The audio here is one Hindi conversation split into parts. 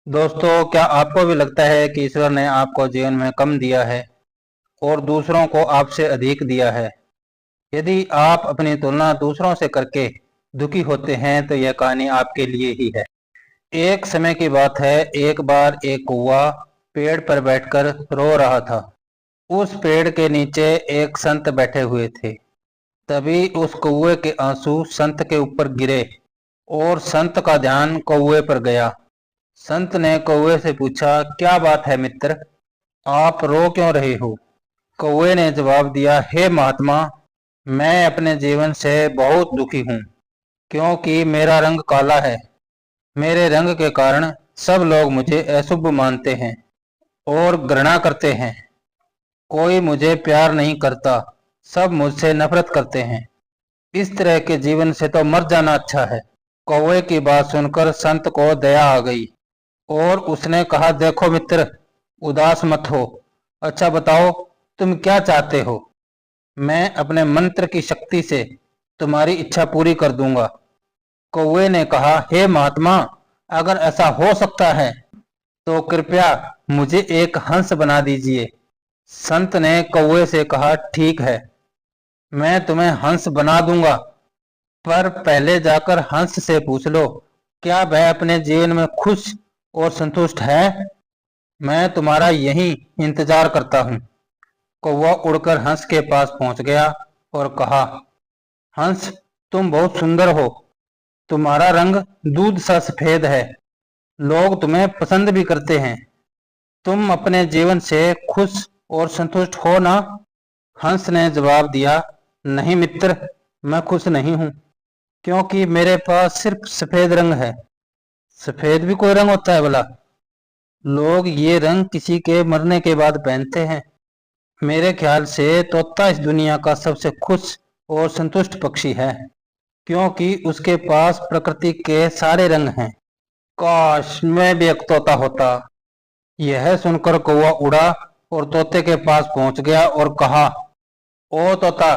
दोस्तों, क्या आपको भी लगता है कि ईश्वर ने आपको जीवन में कम दिया है और दूसरों को आपसे अधिक दिया है? यदि आप अपनी तुलना दूसरों से करके दुखी होते हैं तो यह कहानी आपके लिए ही है। एक समय की बात है, एक बार एक कौवा पेड़ पर बैठकर रो रहा था। उस पेड़ के नीचे एक संत बैठे हुए थे। तभी उस कौवे के आंसू संत के ऊपर गिरे और संत का ध्यान कौवे पर गया। संत ने कौवे से पूछा, क्या बात है मित्र, आप रो क्यों रहे हो? कौवे ने जवाब दिया, हे महात्मा, मैं अपने जीवन से बहुत दुखी हूँ, क्योंकि मेरा रंग काला है। मेरे रंग के कारण सब लोग मुझे अशुभ मानते हैं और घृणा करते हैं। कोई मुझे प्यार नहीं करता, सब मुझसे नफरत करते हैं। इस तरह के जीवन से तो मर जाना अच्छा है। कौवे की बात सुनकर संत को दया आ गई और उसने कहा, देखो मित्र, उदास मत हो। अच्छा बताओ, तुम क्या चाहते हो? मैं अपने मंत्र की शक्ति से तुम्हारी इच्छा पूरी कर दूंगा। कौवे ने कहा, हे महात्मा, अगर ऐसा हो सकता है तो कृपया मुझे एक हंस बना दीजिए। संत ने कौवे से कहा, ठीक है, मैं तुम्हें हंस बना दूंगा, पर पहले जाकर हंस से पूछ लो, क्या वह अपने जीवन में खुश और संतुष्ट है? मैं तुम्हारा यही इंतजार करता हूँ। कौवा उड़कर हंस के पास पहुंच गया और कहा, हंस, तुम बहुत सुंदर हो। तुम्हारा रंग दूध सा सफेद है। लोग तुम्हें पसंद भी करते हैं। तुम अपने जीवन से खुश और संतुष्ट हो ना? हंस ने जवाब दिया, नहीं मित्र, मैं खुश नहीं हूँ, क्योंकि मेरे पास सिर्फ सफेद रंग है। सफेद भी कोई रंग होता है भला? लोग ये रंग किसी के मरने के बाद पहनते हैं। मेरे ख्याल से तोता इस दुनिया का सबसे खुश और संतुष्ट पक्षी है, क्योंकि उसके पास प्रकृति के सारे रंग हैं। काश मैं भी एक तोता होता। यह सुनकर कौवा उड़ा और तोते के पास पहुंच गया और कहा, ओ तोता,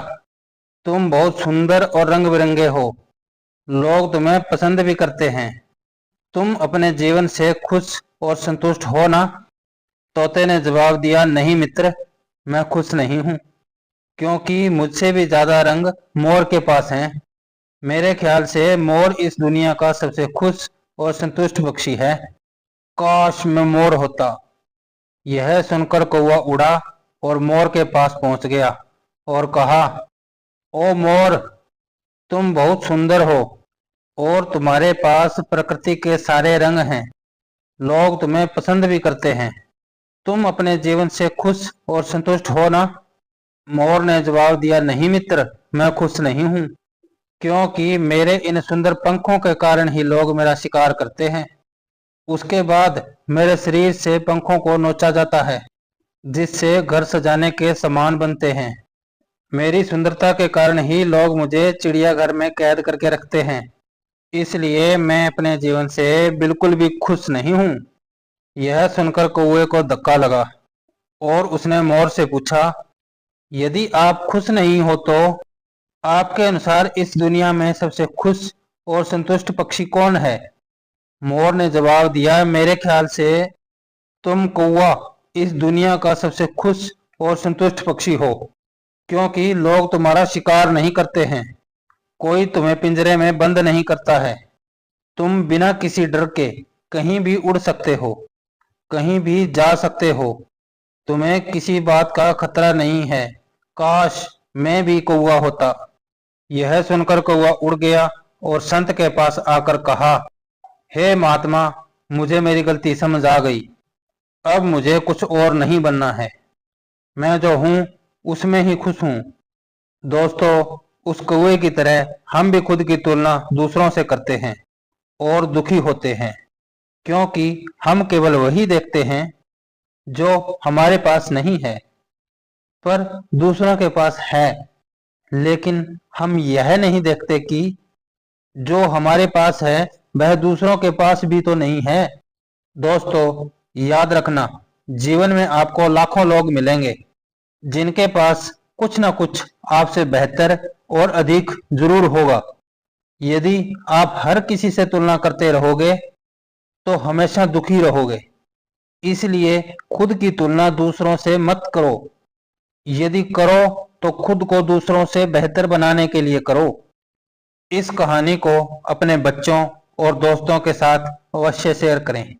तुम बहुत सुंदर और रंग बिरंगे हो। लोग तुम्हें पसंद भी करते हैं। तुम अपने जीवन से खुश और संतुष्ट हो ना? तोते ने जवाब दिया, नहीं मित्र, मैं खुश नहीं हूँ, क्योंकि मुझसे भी ज्यादा रंग मोर के पास हैं। मेरे ख्याल से मोर इस दुनिया का सबसे खुश और संतुष्ट पक्षी है। काश मैं मोर होता। यह सुनकर कौवा उड़ा और मोर के पास पहुंच गया और कहा, ओ मोर, तुम बहुत सुंदर हो और तुम्हारे पास प्रकृति के सारे रंग हैं। लोग तुम्हें पसंद भी करते हैं। तुम अपने जीवन से खुश और संतुष्ट हो ना? मोर ने जवाब दिया, नहीं मित्र, मैं खुश नहीं हूँ, क्योंकि मेरे इन सुंदर पंखों के कारण ही लोग मेरा शिकार करते हैं। उसके बाद मेरे शरीर से पंखों को नोचा जाता है, जिससे घर सजाने के सामान बनते हैं। मेरी सुंदरता के कारण ही लोग मुझे चिड़ियाघर में कैद करके रखते हैं। इसलिए मैं अपने जीवन से बिल्कुल भी खुश नहीं हूँ। यह सुनकर कौवे को धक्का लगा और उसने मोर से पूछा, यदि आप खुश नहीं हो तो आपके अनुसार इस दुनिया में सबसे खुश और संतुष्ट पक्षी कौन है? मोर ने जवाब दिया, मेरे ख्याल से तुम कौवा इस दुनिया का सबसे खुश और संतुष्ट पक्षी हो, क्योंकि लोग तुम्हारा शिकार नहीं करते हैं। कोई तुम्हें पिंजरे में बंद नहीं करता है। तुम बिना किसी डर के कहीं भी उड़ सकते हो, कहीं भी जा सकते हो। तुम्हें किसी बात का खतरा नहीं है। काश मैं भी कौवा होता। यह सुनकर कौवा उड़ गया और संत के पास आकर कहा, हे महात्मा, मुझे मेरी गलती समझ आ गई। अब मुझे कुछ और नहीं बनना है। मैं जो हूँ उसमें ही खुश हूँ। दोस्तों, उस कौवे की तरह हम भी खुद की तुलना दूसरों से करते हैं और दुखी होते हैं, क्योंकि हम केवल वही देखते हैं जो हमारे पास नहीं है, पर दूसरों के पास है। लेकिन हम यह नहीं देखते कि जो हमारे पास है वह दूसरों के पास भी तो नहीं है। दोस्तों, याद रखना, जीवन में आपको लाखों लोग मिलेंगे जिनके पास कुछ ना कुछ आपसे बेहतर और अधिक जरूर होगा। यदि आप हर किसी से तुलना करते रहोगे तो हमेशा दुखी रहोगे। इसलिए खुद की तुलना दूसरों से मत करो। यदि करो तो खुद को दूसरों से बेहतर बनाने के लिए करो। इस कहानी को अपने बच्चों और दोस्तों के साथ अवश्य शेयर करें।